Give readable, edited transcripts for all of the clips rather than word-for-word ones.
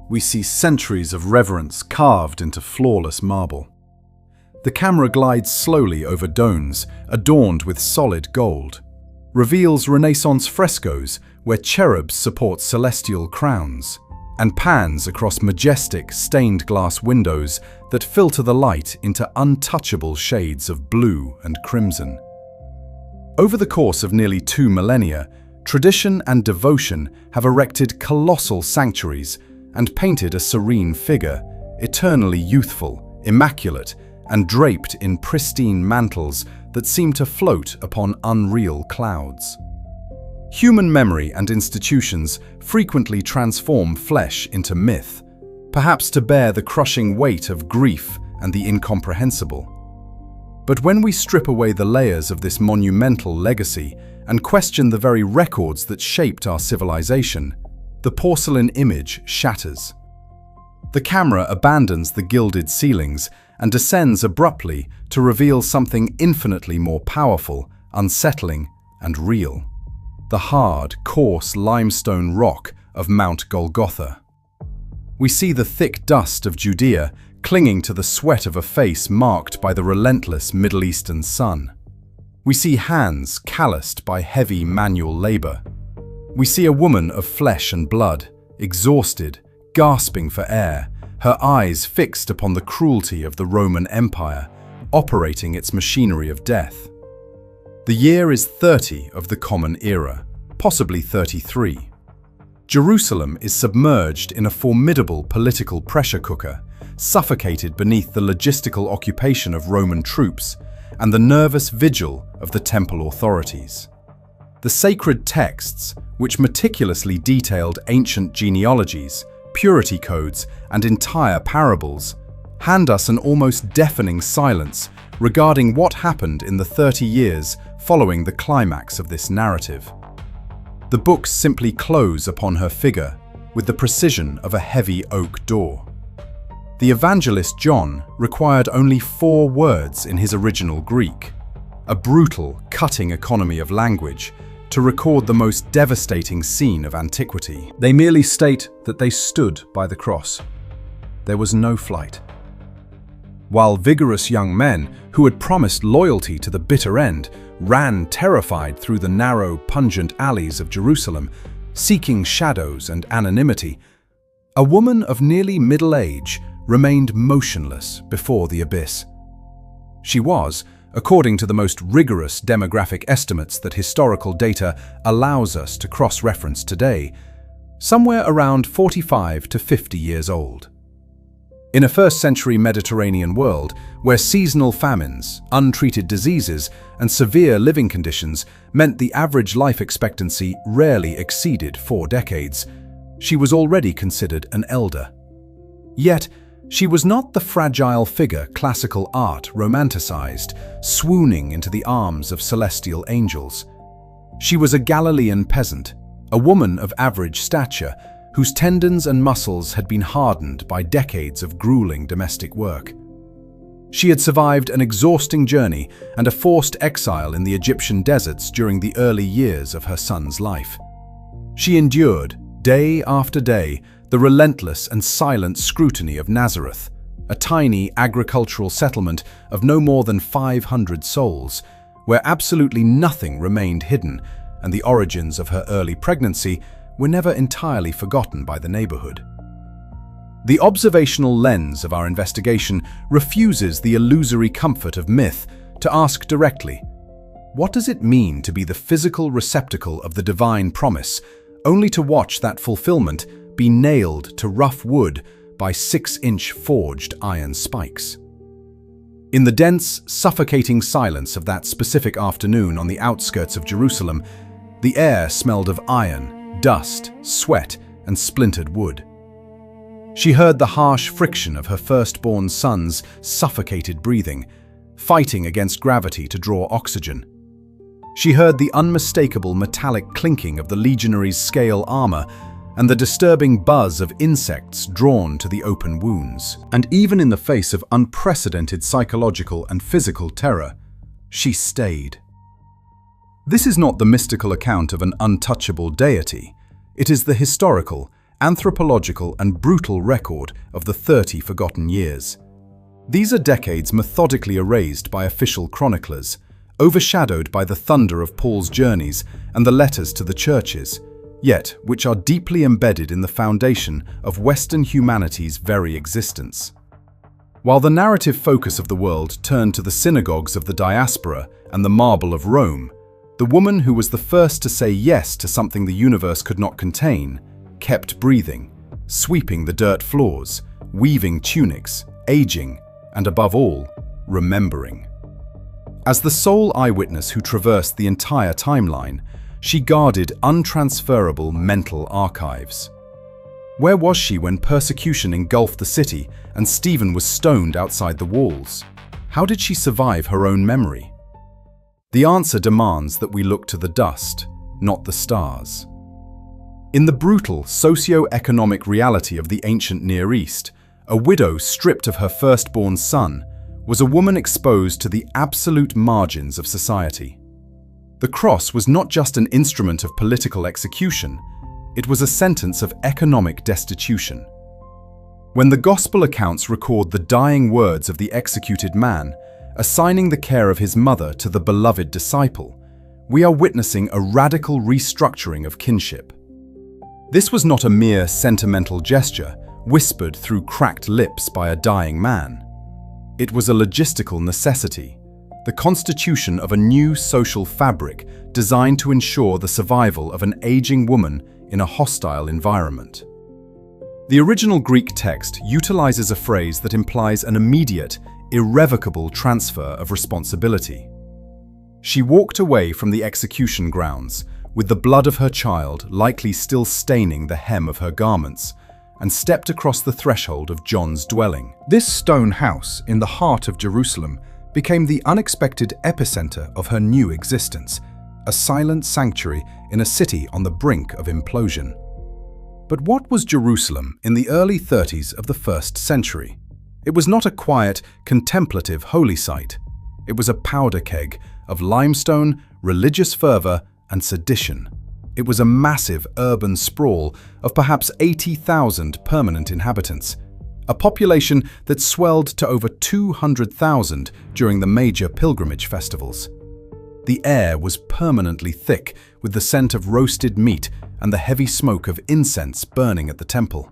we see centuries of reverence carved into flawless marble. The camera glides slowly over domes adorned with solid gold, reveals Renaissance frescoes where cherubs support celestial crowns, and pans across majestic stained glass windows that filter the light into untouchable shades of blue and crimson. Over the course of nearly 2 millennia, tradition and devotion have erected colossal sanctuaries and painted a serene figure, eternally youthful, immaculate, and draped in pristine mantles that seem to float upon unreal clouds. Human memory and institutions frequently transform flesh into myth, perhaps to bear the crushing weight of grief and the incomprehensible. But when we strip away the layers of this monumental legacy and question the very records that shaped our civilization, the porcelain image shatters. The camera abandons the gilded ceilings and descends abruptly to reveal something infinitely more powerful, unsettling, and real: the hard, coarse limestone rock of Mount Golgotha. We see the thick dust of Judea clinging to the sweat of a face marked by the relentless Middle Eastern sun. We see hands calloused by heavy manual labor. We see a woman of flesh and blood, exhausted, gasping for air, her eyes fixed upon the cruelty of the Roman Empire, operating its machinery of death. The year is 30 of the Common Era, possibly 33. Jerusalem is submerged in a formidable political pressure cooker, suffocated beneath the logistical occupation of Roman troops and the nervous vigil of the temple authorities. The sacred texts, which meticulously detailed ancient genealogies, purity codes, and entire parables, hand us an almost deafening silence regarding what happened in the 30 years following the climax of this narrative. The books simply close upon her figure with the precision of a heavy oak door. The evangelist John required only 4 words in his original Greek, a brutal, cutting economy of language, to record the most devastating scene of antiquity. They merely state that they stood by the cross. There was no flight. While vigorous young men who had promised loyalty to the bitter end ran terrified through the narrow, pungent alleys of Jerusalem, seeking shadows and anonymity, a woman of nearly middle age remained motionless before the abyss. She was, according to the most rigorous demographic estimates that historical data allows us to cross-reference today, somewhere around 45 to 50 years old. In a first-century Mediterranean world where seasonal famines, untreated diseases, and severe living conditions meant the average life expectancy rarely exceeded 4 decades, she was already considered an elder. Yet, she was not the fragile figure classical art romanticized, swooning into the arms of celestial angels. She was a Galilean peasant, a woman of average stature, whose tendons and muscles had been hardened by decades of grueling domestic work. She had survived an exhausting journey and a forced exile in the Egyptian deserts during the early years of her son's life. She endured, day after day, the relentless and silent scrutiny of Nazareth, a tiny agricultural settlement of no more than 500 souls, where absolutely nothing remained hidden, and the origins of her early pregnancy were never entirely forgotten by the neighborhood. The observational lens of our investigation refuses the illusory comfort of myth to ask directly, what does it mean to be the physical receptacle of the divine promise, only to watch that fulfillment be nailed to rough wood by 6-inch forged iron spikes? In the dense, suffocating silence of that specific afternoon on the outskirts of Jerusalem, the air smelled of iron, dust, sweat, and splintered wood. She heard the harsh friction of her firstborn son's suffocated breathing, fighting against gravity to draw oxygen. She heard the unmistakable metallic clinking of the legionaries' scale armor and the disturbing buzz of insects drawn to the open wounds. And even in the face of unprecedented psychological and physical terror, she stayed. This is not the mystical account of an untouchable deity. It is the historical, anthropological and brutal record of the 30 forgotten years. These are decades methodically erased by official chroniclers, overshadowed by the thunder of Paul's journeys and the letters to the churches, yet which are deeply embedded in the foundation of Western humanity's very existence. While the narrative focus of the world turned to the synagogues of the diaspora and the marble of Rome, the woman who was the first to say yes to something the universe could not contain kept breathing, sweeping the dirt floors, weaving tunics, aging, and above all, remembering. As the sole eyewitness who traversed the entire timeline, she guarded untransferable mental archives. Where was she when persecution engulfed the city and Stephen was stoned outside the walls? How did she survive her own memory? The answer demands that we look to the dust, not the stars. In the brutal socio-economic reality of the ancient Near East, a widow stripped of her firstborn son was a woman exposed to the absolute margins of society. The cross was not just an instrument of political execution, it was a sentence of economic destitution. When the Gospel accounts record the dying words of the executed man, assigning the care of his mother to the beloved disciple, we are witnessing a radical restructuring of kinship. This was not a mere sentimental gesture, whispered through cracked lips by a dying man. It was a logistical necessity, the constitution of a new social fabric designed to ensure the survival of an aging woman in a hostile environment. The original Greek text utilizes a phrase that implies an immediate, irrevocable transfer of responsibility. She walked away from the execution grounds, with the blood of her child likely still staining the hem of her garments, and stepped across the threshold of John's dwelling. This stone house in the heart of Jerusalem became the unexpected epicenter of her new existence, a silent sanctuary in a city on the brink of implosion. But what was Jerusalem in the early 30s of the 1st century? It was not a quiet, contemplative holy site. It was a powder keg of limestone, religious fervor, and sedition. It was a massive urban sprawl of perhaps 80,000 permanent inhabitants, a population that swelled to over 200,000 during the major pilgrimage festivals. The air was permanently thick with the scent of roasted meat and the heavy smoke of incense burning at the temple.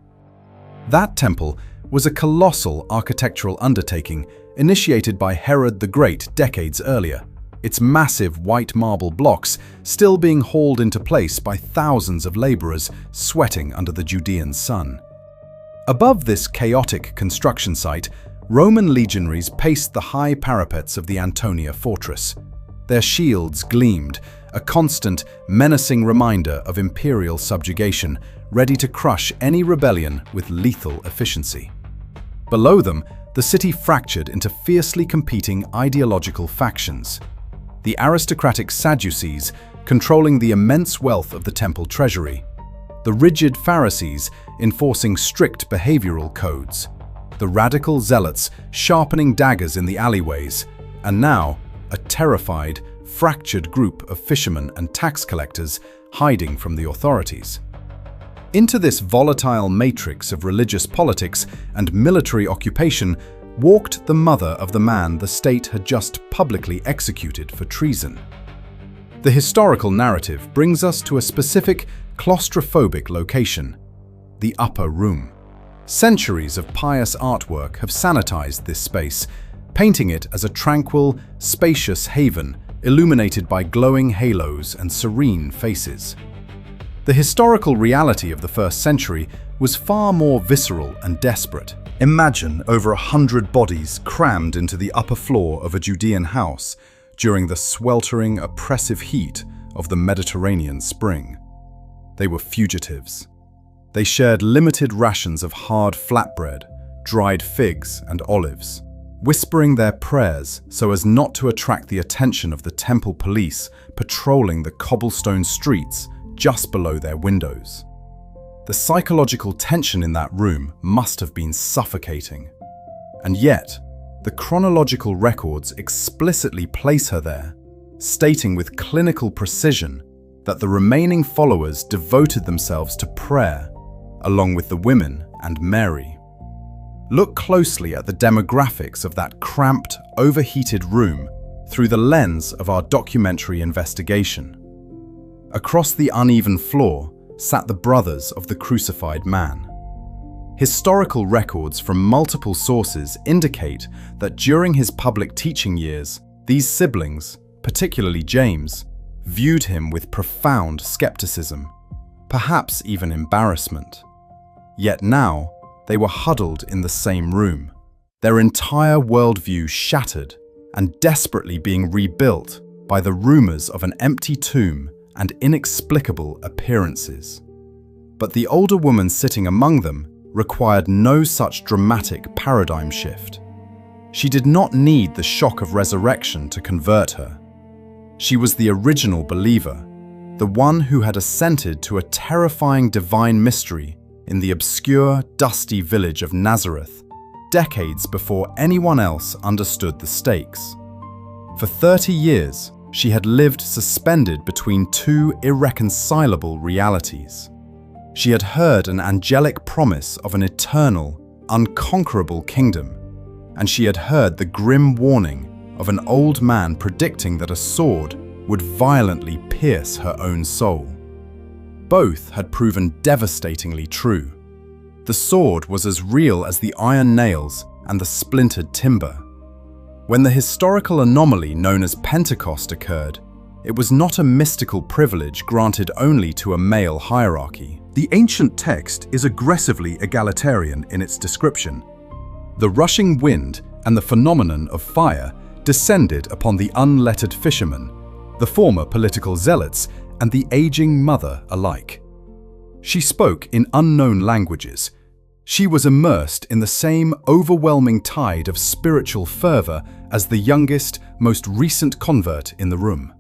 That temple was a colossal architectural undertaking initiated by Herod the Great decades earlier, its massive white marble blocks still being hauled into place by thousands of laborers sweating under the Judean sun. Above this chaotic construction site, Roman legionaries paced the high parapets of the Antonia fortress. Their shields gleamed, a constant, menacing reminder of imperial subjugation, ready to crush any rebellion with lethal efficiency. Below them, the city fractured into fiercely competing ideological factions. The aristocratic Sadducees, controlling the immense wealth of the temple treasury. The rigid Pharisees, enforcing strict behavioral codes. The radical zealots, sharpening daggers in the alleyways. And now, a terrified, fractured group of fishermen and tax collectors hiding from the authorities. Into this volatile matrix of religious politics and military occupation walked the mother of the man the state had just publicly executed for treason. The historical narrative brings us to a specific, claustrophobic location, the upper room. Centuries of pious artwork have sanitized this space, painting it as a tranquil, spacious haven illuminated by glowing halos and serene faces. The historical reality of the 1st century was far more visceral and desperate. Imagine over 100 bodies crammed into the upper floor of a Judean house during the sweltering, oppressive heat of the Mediterranean spring. They were fugitives. They shared limited rations of hard flatbread, dried figs, and olives, whispering their prayers so as not to attract the attention of the temple police patrolling the cobblestone streets just below their windows. The psychological tension in that room must have been suffocating. And yet, the chronological records explicitly place her there, stating with clinical precision that the remaining followers devoted themselves to prayer, along with the women and Mary. Look closely at the demographics of that cramped, overheated room through the lens of our documentary investigation. Across the uneven floor sat the brothers of the crucified man. Historical records from multiple sources indicate that during his public teaching years, these siblings, particularly James, viewed him with profound skepticism, perhaps even embarrassment. Yet now, they were huddled in the same room, their entire worldview shattered and desperately being rebuilt by the rumors of an empty tomb and inexplicable appearances. But the older woman sitting among them required no such dramatic paradigm shift. She did not need the shock of resurrection to convert her. She was the original believer, the one who had assented to a terrifying divine mystery in the obscure, dusty village of Nazareth, decades before anyone else understood the stakes. For 30 years, she had lived suspended between two irreconcilable realities. She had heard an angelic promise of an eternal, unconquerable kingdom, and she had heard the grim warning of an old man predicting that a sword would violently pierce her own soul. Both had proven devastatingly true. The sword was as real as the iron nails and the splintered timber. When the historical anomaly known as Pentecost occurred, it was not a mystical privilege granted only to a male hierarchy. The ancient text is aggressively egalitarian in its description. The rushing wind and the phenomenon of fire descended upon the unlettered fishermen, the former political zealots, and the aging mother alike. She spoke in unknown languages. She was immersed in the same overwhelming tide of spiritual fervor as the youngest, most recent convert in the room.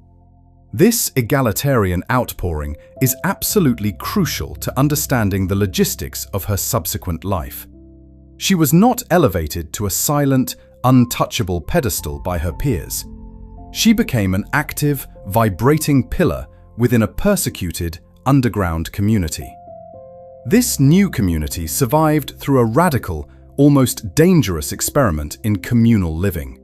This egalitarian outpouring is absolutely crucial to understanding the logistics of her subsequent life. She was not elevated to a silent, untouchable pedestal by her peers. She became an active, vibrating pillar within a persecuted, underground community. This new community survived through a radical, almost dangerous experiment in communal living.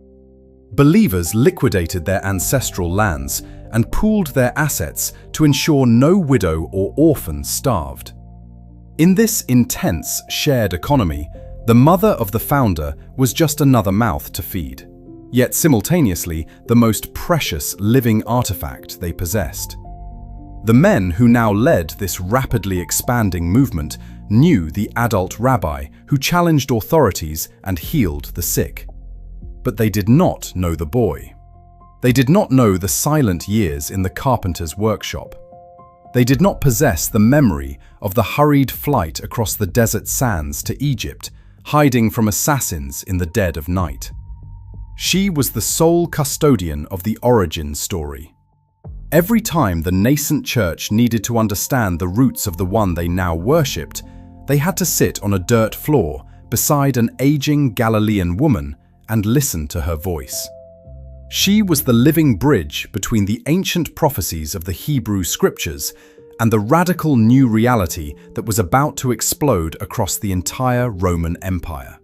Believers liquidated their ancestral lands and pooled their assets to ensure no widow or orphan starved. In this intense, shared economy, the mother of the founder was just another mouth to feed, yet simultaneously the most precious living artifact they possessed. The men who now led this rapidly expanding movement knew the adult rabbi who challenged authorities and healed the sick. But they did not know the boy. They did not know the silent years in the carpenter's workshop. They did not possess the memory of the hurried flight across the desert sands to Egypt, hiding from assassins in the dead of night. She was the sole custodian of the origin story. Every time the nascent church needed to understand the roots of the one they now worshipped, they had to sit on a dirt floor beside an aging Galilean woman and listen to her voice. She was the living bridge between the ancient prophecies of the Hebrew scriptures and the radical new reality that was about to explode across the entire Roman Empire.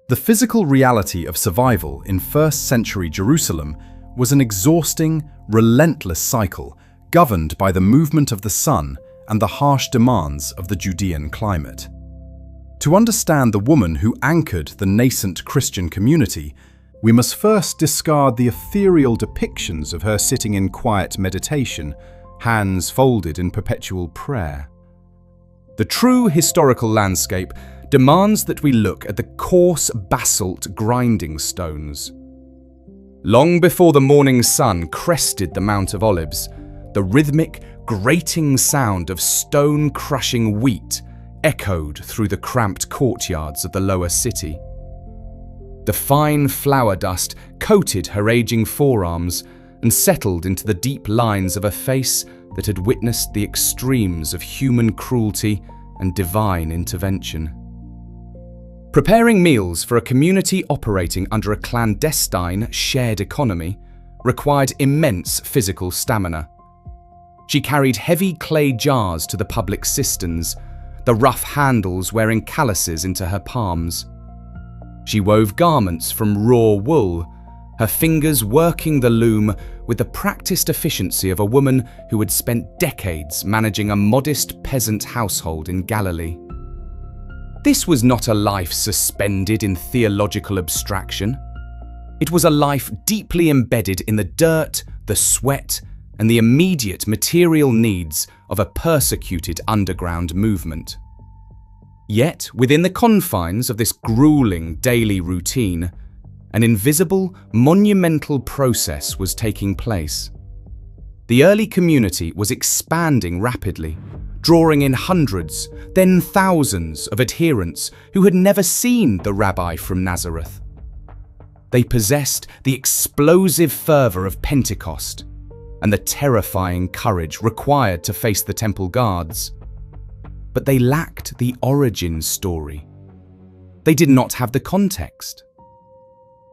The physical reality of survival in first-century Jerusalem was an exhausting, relentless cycle governed by the movement of the sun and the harsh demands of the Judean climate. To understand the woman who anchored the nascent Christian community, we must first discard the ethereal depictions of her sitting in quiet meditation, hands folded in perpetual prayer. The true historical landscape demands that we look at the coarse basalt grinding stones. Long before the morning sun crested the Mount of Olives, the rhythmic, grating sound of stone-crushing wheat echoed through the cramped courtyards of the lower city. The fine flour dust coated her aging forearms and settled into the deep lines of a face that had witnessed the extremes of human cruelty and divine intervention. Preparing meals for a community operating under a clandestine, shared economy required immense physical stamina. She carried heavy clay jars to the public cisterns, the rough handles wearing calluses into her palms. She wove garments from raw wool, her fingers working the loom with the practiced efficiency of a woman who had spent decades managing a modest peasant household in Galilee. This was not a life suspended in theological abstraction. It was a life deeply embedded in the dirt, the sweat, and the immediate material needs of a persecuted underground movement. Yet, within the confines of this grueling daily routine, an invisible, monumental process was taking place. The early community was expanding rapidly, drawing in hundreds, then thousands of adherents who had never seen the rabbi from Nazareth. They possessed the explosive fervor of Pentecost and the terrifying courage required to face the temple guards. But they lacked the origin story. They did not have the context.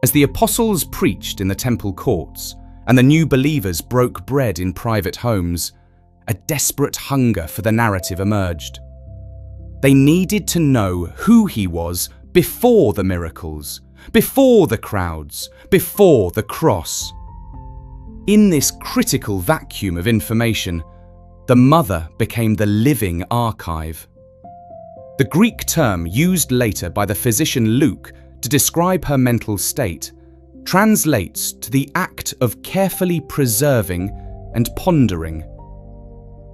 As the apostles preached in the temple courts and the new believers broke bread in private homes, a desperate hunger for the narrative emerged. They needed to know who he was before the miracles, before the crowds, before the cross. In this critical vacuum of information, the mother became the living archive. The Greek term used later by the physician Luke to describe her mental state translates to the act of carefully preserving and pondering.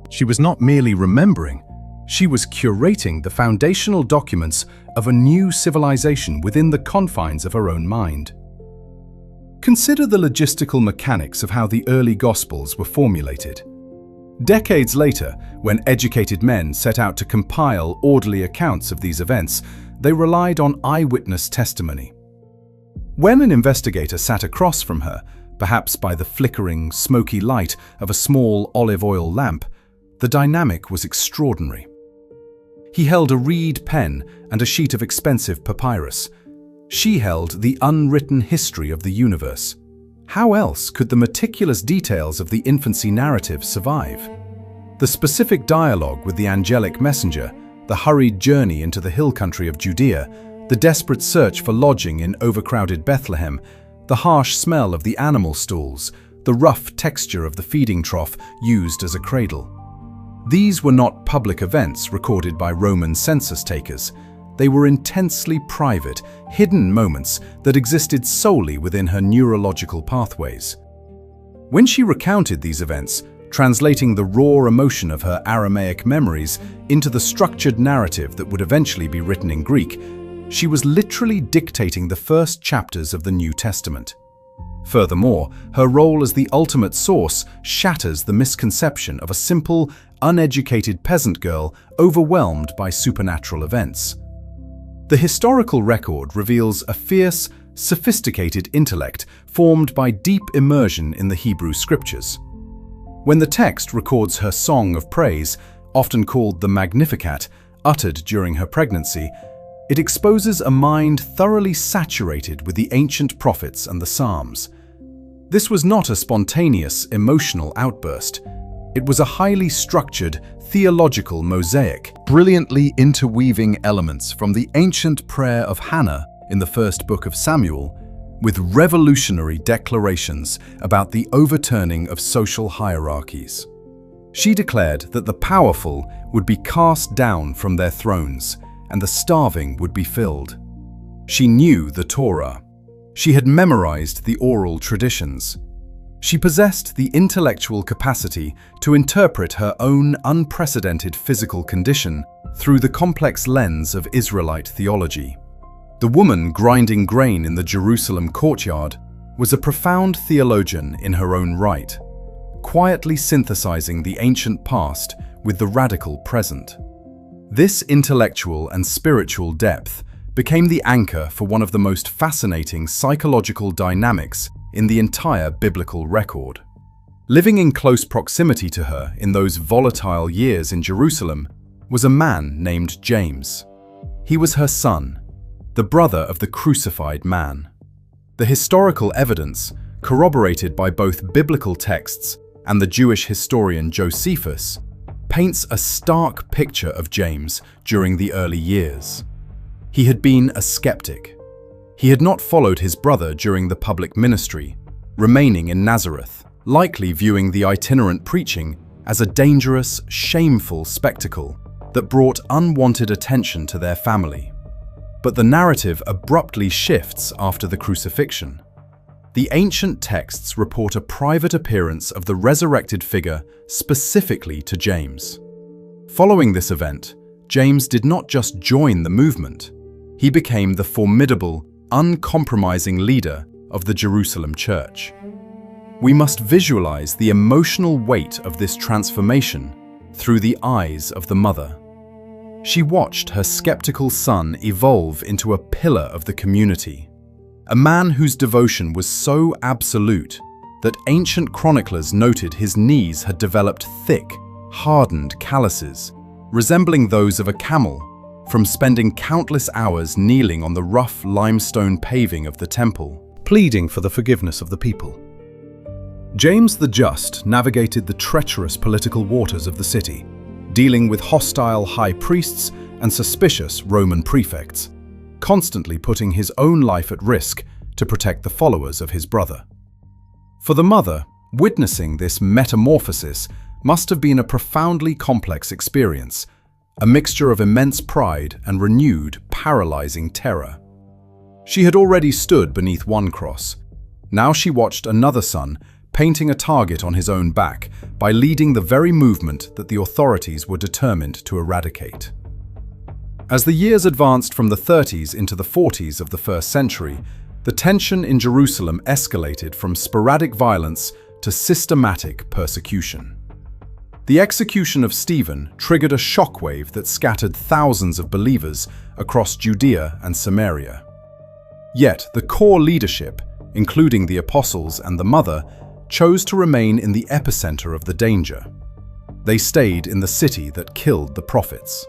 She was not merely remembering, she was curating the foundational documents of a new civilization within the confines of her own mind. Consider the logistical mechanics of how the early Gospels were formulated. Decades later, when educated men set out to compile orderly accounts of these events, they relied on eyewitness testimony. When an investigator sat across from her, perhaps by the flickering, smoky light of a small olive oil lamp, the dynamic was extraordinary. He held a reed pen and a sheet of expensive papyrus. She held the unwritten history of the universe. How else could the meticulous details of the infancy narrative survive? The specific dialogue with the angelic messenger, the hurried journey into the hill country of Judea, the desperate search for lodging in overcrowded Bethlehem, the harsh smell of the animal stalls, the rough texture of the feeding trough used as a cradle. These were not public events recorded by Roman census takers. They were intensely private, hidden moments that existed solely within her neurological pathways. When she recounted these events, translating the raw emotion of her Aramaic memories into the structured narrative that would eventually be written in Greek, she was literally dictating the first chapters of the New Testament. Furthermore, her role as the ultimate source shatters the misconception of a simple, uneducated peasant girl overwhelmed by supernatural events. The historical record reveals a fierce, sophisticated intellect formed by deep immersion in the Hebrew scriptures. When the text records her song of praise, often called the Magnificat, uttered during her pregnancy, it exposes a mind thoroughly saturated with the ancient prophets and the Psalms. This was not a spontaneous, emotional outburst. It was a highly structured, theological mosaic, brilliantly interweaving elements from the ancient prayer of Hannah in the first book of Samuel, with revolutionary declarations about the overturning of social hierarchies. She declared that the powerful would be cast down from their thrones, and the starving would be filled. She knew the Torah. She had memorized the oral traditions. She possessed the intellectual capacity to interpret her own unprecedented physical condition through the complex lens of Israelite theology. The woman grinding grain in the Jerusalem courtyard was a profound theologian in her own right, quietly synthesizing the ancient past with the radical present. This intellectual and spiritual depth became the anchor for one of the most fascinating psychological dynamics in the entire biblical record. Living in close proximity to her in those volatile years in Jerusalem was a man named James. He was her son, the brother of the crucified man. The historical evidence, corroborated by both biblical texts and the Jewish historian Josephus, paints a stark picture of James during the early years. He had been a skeptic. He had not followed his brother during the public ministry, remaining in Nazareth, likely viewing the itinerant preaching as a dangerous, shameful spectacle that brought unwanted attention to their family. But the narrative abruptly shifts after the crucifixion. The ancient texts report a private appearance of the resurrected figure specifically to James. Following this event, James did not just join the movement. He became the formidable, uncompromising leader of the Jerusalem church. We must visualize the emotional weight of this transformation through the eyes of the mother. She watched her skeptical son evolve into a pillar of the community, a man whose devotion was so absolute that ancient chroniclers noted his knees had developed thick, hardened calluses, resembling those of a camel, from spending countless hours kneeling on the rough limestone paving of the temple, pleading for the forgiveness of the people. James the Just navigated the treacherous political waters of the city, dealing with hostile high priests and suspicious Roman prefects, constantly putting his own life at risk to protect the followers of his brother. For the mother, witnessing this metamorphosis must have been a profoundly complex experience, a mixture of immense pride and renewed, paralyzing terror. She had already stood beneath one cross. Now she watched another son painting a target on his own back by leading the very movement that the authorities were determined to eradicate. As the years advanced from the 30s into the 40s of the first century, the tension in Jerusalem escalated from sporadic violence to systematic persecution. The execution of Stephen triggered a shockwave that scattered thousands of believers across Judea and Samaria. Yet the core leadership, including the apostles and the mother, chose to remain in the epicenter of the danger. They stayed in the city that killed the prophets.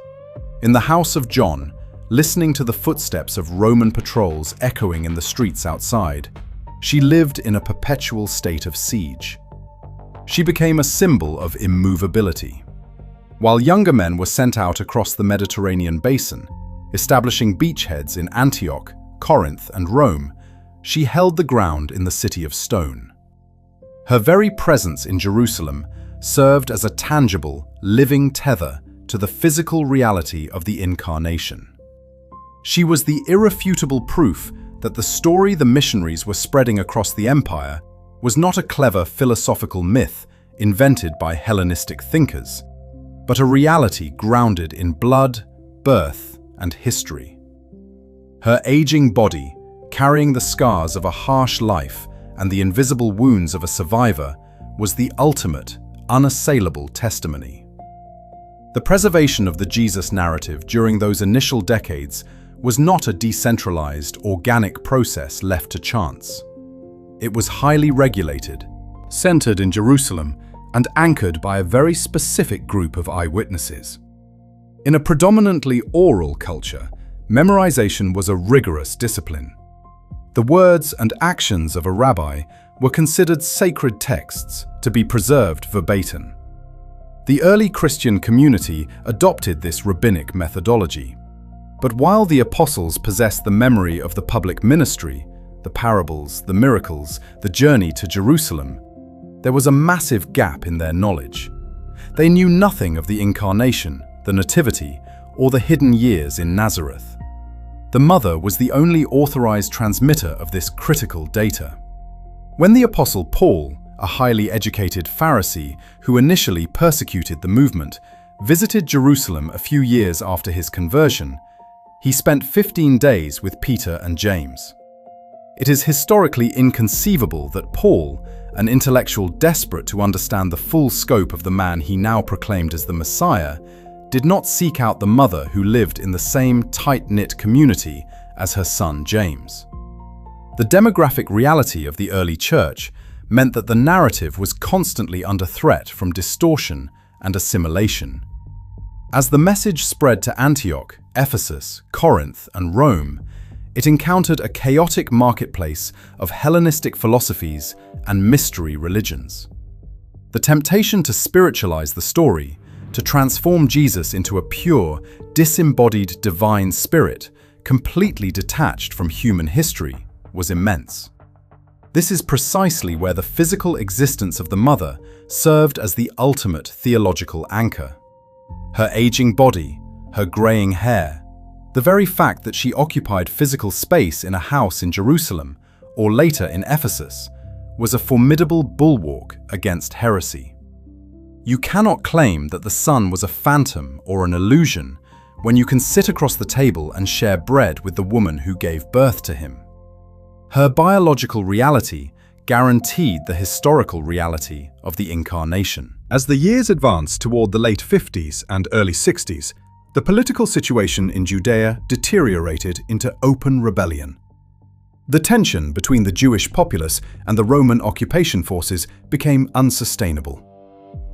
In the house of John, listening to the footsteps of Roman patrols echoing in the streets outside, she lived in a perpetual state of siege. She became a symbol of immovability. While younger men were sent out across the Mediterranean basin, establishing beachheads in Antioch, Corinth, and Rome, she held the ground in the city of stone. Her very presence in Jerusalem served as a tangible, living tether to the physical reality of the Incarnation. She was the irrefutable proof that the story the missionaries were spreading across the empire was not a clever philosophical myth invented by Hellenistic thinkers, but a reality grounded in blood, birth, and history. Her aging body, carrying the scars of a harsh life and the invisible wounds of a survivor, was the ultimate, unassailable testimony. The preservation of the Jesus narrative during those initial decades was not a decentralized, organic process left to chance. It was highly regulated, centered in Jerusalem, and anchored by a very specific group of eyewitnesses. In a predominantly oral culture, memorization was a rigorous discipline. The words and actions of a rabbi were considered sacred texts to be preserved verbatim. The early Christian community adopted this rabbinic methodology. But while the apostles possessed the memory of the public ministry, the parables, the miracles, the journey to Jerusalem, there was a massive gap in their knowledge. They knew nothing of the Incarnation, the Nativity, or the hidden years in Nazareth. The mother was the only authorized transmitter of this critical data. When the Apostle Paul, a highly educated Pharisee who initially persecuted the movement, visited Jerusalem a few years after his conversion, he spent 15 days with Peter and James. It is historically inconceivable that Paul, an intellectual desperate to understand the full scope of the man he now proclaimed as the Messiah, did not seek out the mother who lived in the same tight-knit community as her son James. The demographic reality of the early church meant that the narrative was constantly under threat from distortion and assimilation. As the message spread to Antioch, Ephesus, Corinth, and Rome, it encountered a chaotic marketplace of Hellenistic philosophies and mystery religions. The temptation to spiritualize the story, to transform Jesus into a pure, disembodied divine spirit, completely detached from human history, was immense. This is precisely where the physical existence of the mother served as the ultimate theological anchor. Her aging body, her graying hair, the very fact that she occupied physical space in a house in Jerusalem, or later in Ephesus, was a formidable bulwark against heresy. You cannot claim that the Son was a phantom or an illusion when you can sit across the table and share bread with the woman who gave birth to him. Her biological reality guaranteed the historical reality of the Incarnation. As the years advanced toward the late 50s and early 60s, the political situation in Judea deteriorated into open rebellion. The tension between the Jewish populace and the Roman occupation forces became unsustainable.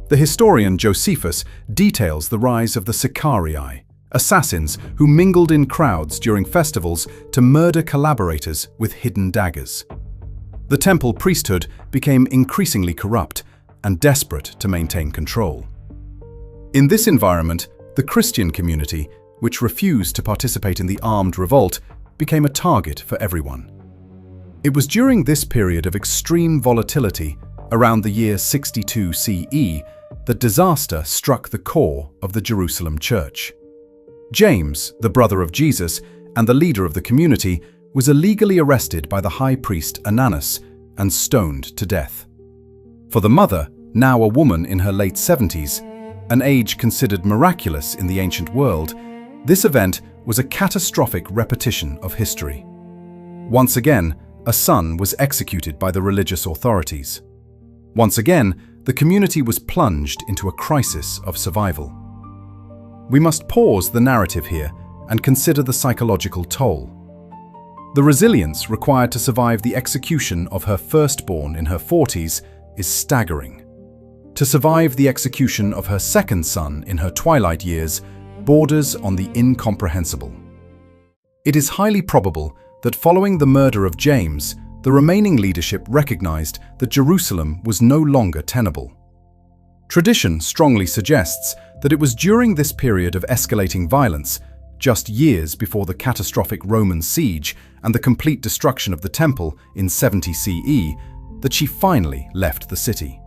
The historian Josephus details the rise of the Sicarii, assassins who mingled in crowds during festivals to murder collaborators with hidden daggers. The temple priesthood became increasingly corrupt and desperate to maintain control. In this environment, the Christian community, which refused to participate in the armed revolt, became a target for everyone. It was during this period of extreme volatility, around the year 62 CE, that disaster struck the core of the Jerusalem church. James, the brother of Jesus and the leader of the community, was illegally arrested by the high priest Ananus and stoned to death. For the mother, now a woman in her late 70s, an age considered miraculous in the ancient world, this event was a catastrophic repetition of history. Once again, a son was executed by the religious authorities. Once again, the community was plunged into a crisis of survival. We must pause the narrative here and consider the psychological toll. The resilience required to survive the execution of her firstborn in her 40s is staggering. To survive the execution of her second son in her twilight years borders on the incomprehensible. It is highly probable that following the murder of James, the remaining leadership recognized that Jerusalem was no longer tenable. Tradition strongly suggests that it was during this period of escalating violence, just years before the catastrophic Roman siege and the complete destruction of the temple in 70 CE, that she finally left the city.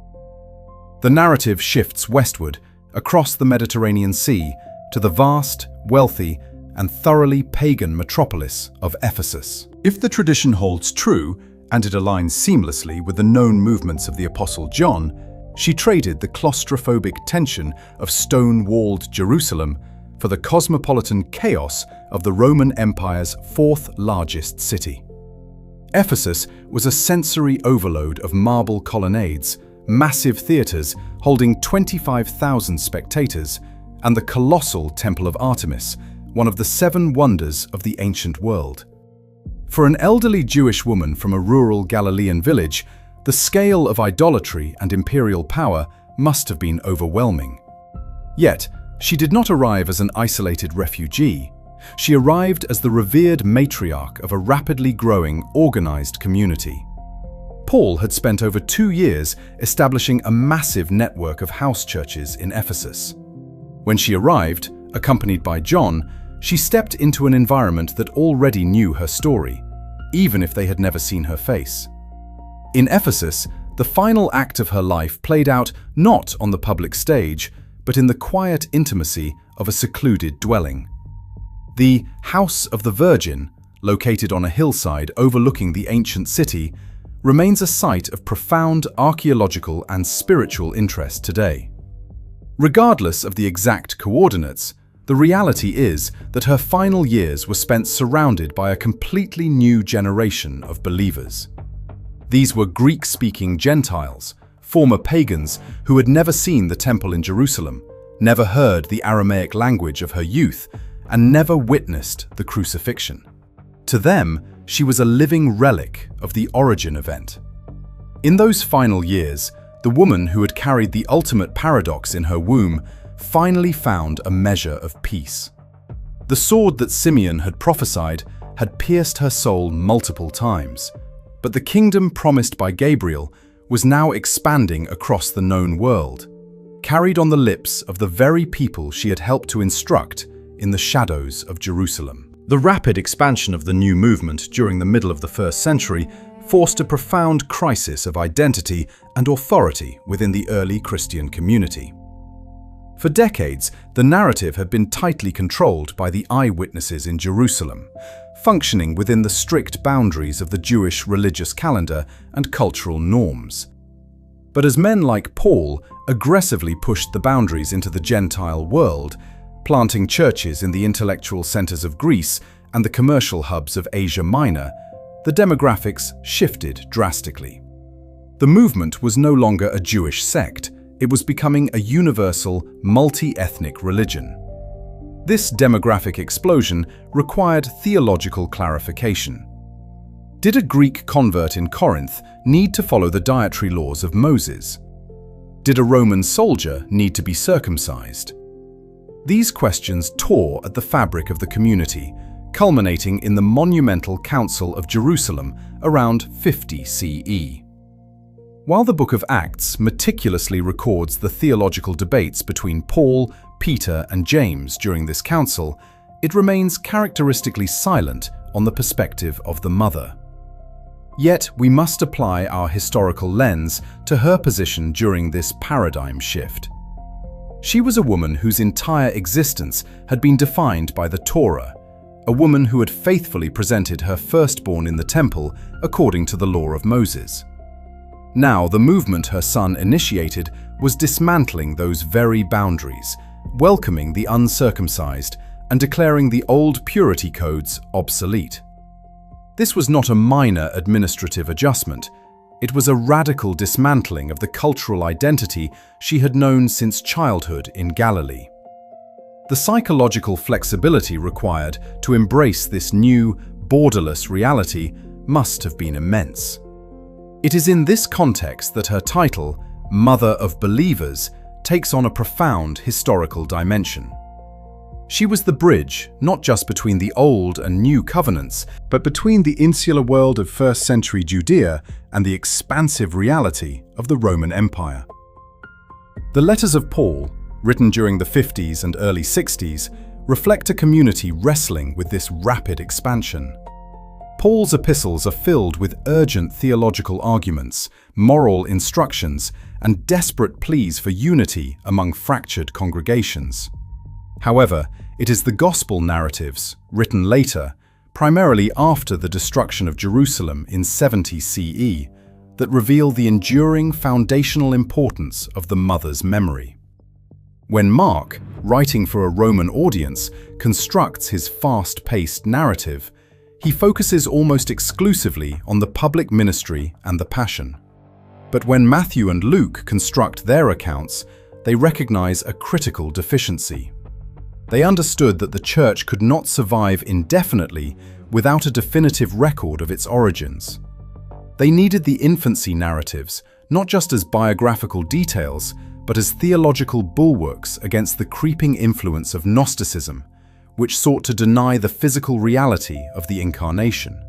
The narrative shifts westward, across the Mediterranean Sea, to the vast, wealthy, and thoroughly pagan metropolis of Ephesus. If the tradition holds true, and it aligns seamlessly with the known movements of the Apostle John, she traded the claustrophobic tension of stone-walled Jerusalem for the cosmopolitan chaos of the Roman Empire's fourth largest city. Ephesus was a sensory overload of marble colonnades, massive theatres holding 25,000 spectators, and the colossal Temple of Artemis, one of the 7 wonders of the ancient world. For an elderly Jewish woman from a rural Galilean village, the scale of idolatry and imperial power must have been overwhelming. Yet, she did not arrive as an isolated refugee. She arrived as the revered matriarch of a rapidly growing, organized community. Paul had spent over 2 years establishing a massive network of house churches in Ephesus. When she arrived, accompanied by John, she stepped into an environment that already knew her story, even if they had never seen her face. In Ephesus, the final act of her life played out not on the public stage, but in the quiet intimacy of a secluded dwelling. The House of the Virgin, located on a hillside overlooking the ancient city, remains a site of profound archaeological and spiritual interest today. Regardless of the exact coordinates, the reality is that her final years were spent surrounded by a completely new generation of believers. These were Greek-speaking Gentiles, former pagans who had never seen the temple in Jerusalem, never heard the Aramaic language of her youth, and never witnessed the crucifixion. To them, she was a living relic of the origin event. In those final years, the woman who had carried the ultimate paradox in her womb finally found a measure of peace. The sword that Simeon had prophesied had pierced her soul multiple times, but the kingdom promised by Gabriel was now expanding across the known world. carried on the lips of the very people she had helped to instruct in the shadows of Jerusalem. The rapid expansion of the new movement during the middle of the 1st century forced a profound crisis of identity and authority within the early Christian community. For decades, the narrative had been tightly controlled by the eyewitnesses in Jerusalem, functioning within the strict boundaries of the Jewish religious calendar and cultural norms. But as men like Paul aggressively pushed the boundaries into the Gentile world, planting churches in the intellectual centers of Greece and the commercial hubs of Asia Minor, the demographics shifted drastically. The movement was no longer a Jewish sect, it was becoming a universal, multi-ethnic religion. This demographic explosion required theological clarification. Did a Greek convert in Corinth need to follow the dietary laws of Moses? Did a Roman soldier need to be circumcised? These questions tore at the fabric of the community, culminating in the monumental Council of Jerusalem around 50 CE. While the Book of Acts meticulously records the theological debates between Paul, Peter, and James during this council, it remains characteristically silent on the perspective of the mother. Yet we must apply our historical lens to her position during this paradigm shift. She was a woman whose entire existence had been defined by the Torah, a woman who had faithfully presented her firstborn in the temple according to the law of Moses. Now, the movement her son initiated was dismantling those very boundaries, welcoming the uncircumcised and declaring the old purity codes obsolete. This was not a minor administrative adjustment. It was a radical dismantling of the cultural identity she had known since childhood in Galilee. The psychological flexibility required to embrace this new, borderless reality must have been immense. It is in this context that her title, Mother of Believers, takes on a profound historical dimension. She was the bridge not just between the Old and New Covenants, but between the insular world of 1st century Judea and the expansive reality of the Roman Empire. The letters of Paul, written during the 50s and early 60s, reflect a community wrestling with this rapid expansion. Paul's epistles are filled with urgent theological arguments, moral instructions, and desperate pleas for unity among fractured congregations. However, it is the gospel narratives, written later, primarily after the destruction of Jerusalem in 70 CE, that reveal the enduring foundational importance of the mother's memory. When Mark, writing for a Roman audience, constructs his fast-paced narrative, he focuses almost exclusively on the public ministry and the Passion. But when Matthew and Luke construct their accounts, they recognize a critical deficiency. They understood that the church could not survive indefinitely without a definitive record of its origins. They needed the infancy narratives, not just as biographical details, but as theological bulwarks against the creeping influence of Gnosticism, which sought to deny the physical reality of the Incarnation.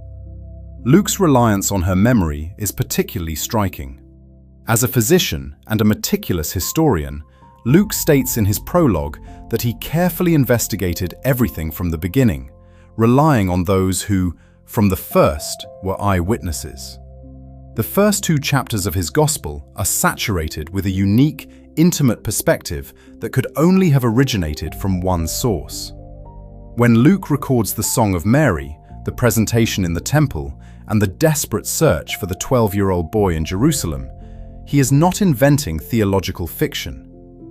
Luke's reliance on her memory is particularly striking. As a physician and a meticulous historian, Luke states in his prologue that he carefully investigated everything from the beginning, relying on those who, from the first, were eyewitnesses. The first 2 chapters of his Gospel are saturated with a unique, intimate perspective that could only have originated from one source. When Luke records the Song of Mary, the presentation in the temple, and the desperate search for the 12-year-old boy in Jerusalem, he is not inventing theological fiction.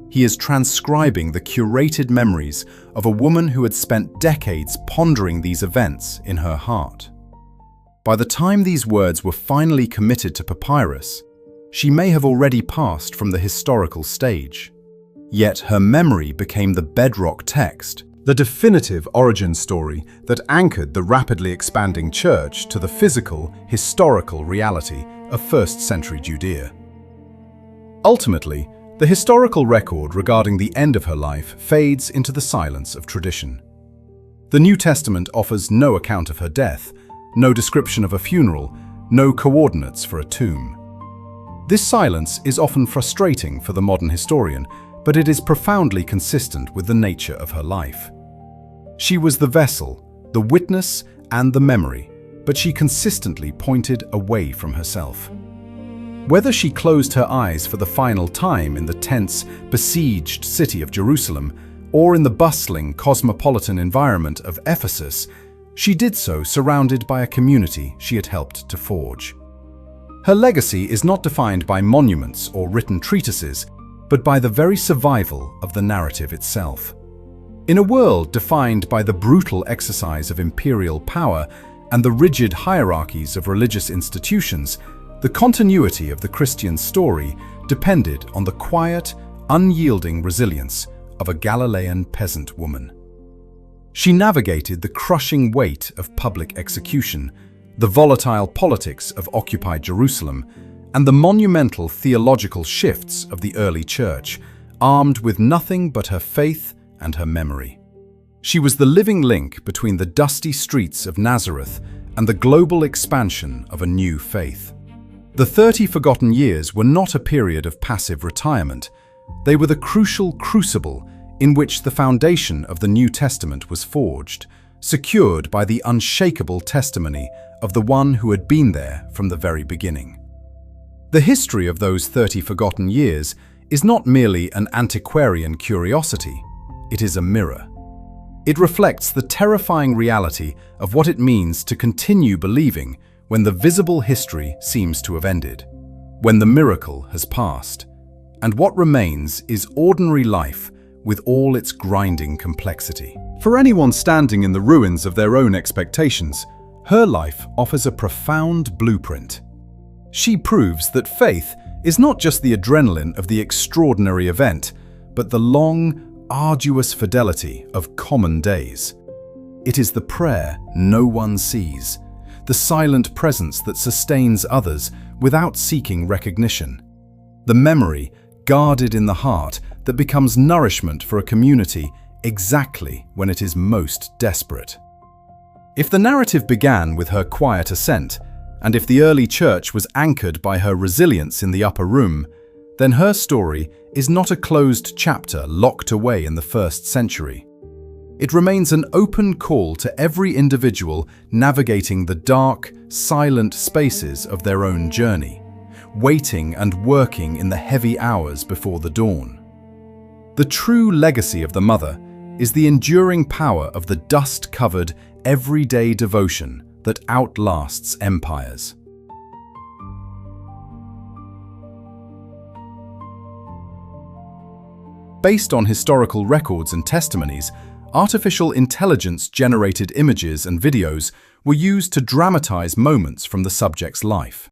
He is transcribing the curated memories of a woman who had spent decades pondering these events in her heart. By the time these words were finally committed to papyrus, she may have already passed from the historical stage. Yet her memory became the bedrock text, the definitive origin story that anchored the rapidly expanding church to the physical, historical reality of 1st century Judea. Ultimately, the historical record regarding the end of her life fades into the silence of tradition. The New Testament offers no account of her death, no description of a funeral, no coordinates for a tomb. This silence is often frustrating for the modern historian but it is profoundly consistent with the nature of her life. She was the vessel, the witness, and the memory, but she consistently pointed away from herself. Whether she closed her eyes for the final time in the tense, besieged city of Jerusalem, or in the bustling, cosmopolitan environment of Ephesus, she did so surrounded by a community she had helped to forge. Her legacy is not defined by monuments or written treatises, but by the very survival of the narrative itself. In a world defined by the brutal exercise of imperial power and the rigid hierarchies of religious institutions, the continuity of the Christian story depended on the quiet, unyielding resilience of a Galilean peasant woman. She navigated the crushing weight of public execution, the volatile politics of occupied Jerusalem, and the monumental theological shifts of the early church, armed with nothing but her faith and her memory. She was the living link between the dusty streets of Nazareth and the global expansion of a new faith. The 30 forgotten years were not a period of passive retirement. They were the crucial crucible in which the foundation of the New Testament was forged, secured by the unshakable testimony of the one who had been there from the very beginning. The history of those 30 forgotten years is not merely an antiquarian curiosity, it is a mirror. It reflects the terrifying reality of what it means to continue believing when the visible history seems to have ended, when the miracle has passed, and what remains is ordinary life with all its grinding complexity. For anyone standing in the ruins of their own expectations, her life offers a profound blueprint. She proves that faith is not just the adrenaline of the extraordinary event, but the long, arduous fidelity of common days. It is the prayer no one sees, the silent presence that sustains others without seeking recognition, the memory guarded in the heart that becomes nourishment for a community exactly when it is most desperate. If the narrative began with her quiet ascent, and if the early church was anchored by her resilience in the upper room, then her story is not a closed chapter locked away in the 1st century. It remains an open call to every individual navigating the dark, silent spaces of their own journey, waiting and working in the heavy hours before the dawn. The true legacy of the Mother is the enduring power of the dust-covered, everyday devotion that outlasts empires. Based on historical records and testimonies, artificial intelligence-generated images and videos were used to dramatize moments from the subject's life.